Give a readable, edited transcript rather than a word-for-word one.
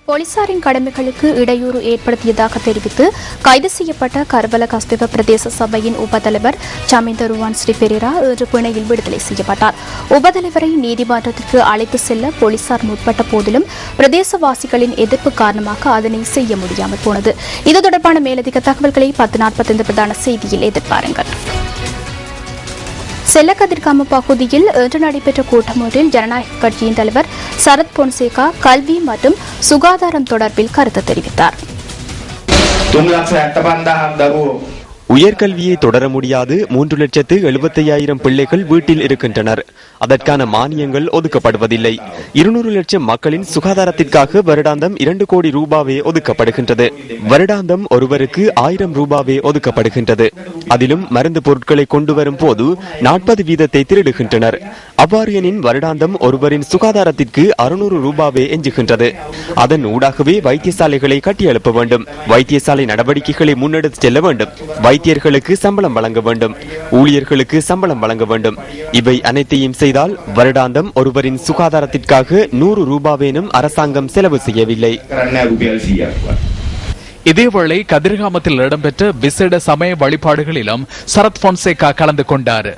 போலீசாரின் கடமைகளுக்கு இடையூறு ஏற்படுத்தியதாக தெரிவித்து கைது செய்யப்பட்ட கர்வல கஸ்பிப பிரதேச சபையின் உபதலைவர் சமிந்த ருவான் ஸ்ரீ பெரேரா இன்று பிணையில் விடுதலை செய்யப்பட்டார். உபதலைவரை நீதிமன்றத்திற்கு அழைத்து செல்ல போலீசார் முற்பட்ட போதிலும் பிரதேசவாசிகளின் எதிர்ப்பு காரணமாக அதனை செய்ய முடியாமல் போனது. இது தொடர்பான மேலதிக தகவல்களை 10:45 பிரதான செய்தியில் எதிர்பாருங்கள். செல்லக்கதிர்காம பகுதியில் இன்று நடைபெற்ற கூட்டம் ஒன்றில் ஜனநாயக கட்சியின் தலைவர் சரத் பொன்சேகா கல்வி மற்றும் சுகாதாரம் தொடர்பில் கருத்து தெரிவித்தார். உயர்கல்வியை தொடர முடியாது 3,75,000 பிள்ளைகள் வீட்டில் இருக்கின்றனர். அதற்கான மானியங்கள் ஒதுக்கப்படுவதில்லை. 200 லட்சம் மக்களின் சுகாதாரத்திற்காக வருடாந்தம் 2 கோடி ரூபாவே ஒதுக்கப்படுகின்றது. வருடாந்தம் ஒருவருக்கு 1000 ரூபாவே ஒதுக்கப்படுகின்றது. அதிலும் மருந்து பொருட்களை கொண்டு வரும் போது 40 வீதத்தை திருடுகின்றனர். அவ்வாறு எனின் வருடாந்தம் ஒருவரின் சுகாதாரத்திற்கு 600 ரூபாவே எஞ்சுகின்றது. அதன் ஊடாகவே வைத்தியசாலைகளை கட்டியெழுப்ப வேண்டும். வைத்தியசாலை நடவடிக்கைகளை முன்னெடுத்து செல்ல வேண்டும். வைத்தியர்களுக்கு சம்பளம் வழங்க வேண்டும். ஊழியர்களுக்கு சம்பளம் வழங்க வேண்டும். இவை அனைத்தையும் செய்தால் வருடாந்தம் ஒருவரின் சுகாதாரத்திற்காக 100 ரூபாவேனும் அரசாங்கம் செலவு செய்யவில்லை. இதேவேளை கதிர்காமத்தில் இடம்பெற்ற விசேட சமய வழிபாடுகளிலும் சரத் பொன்சேகா கலந்து கொண்டார்.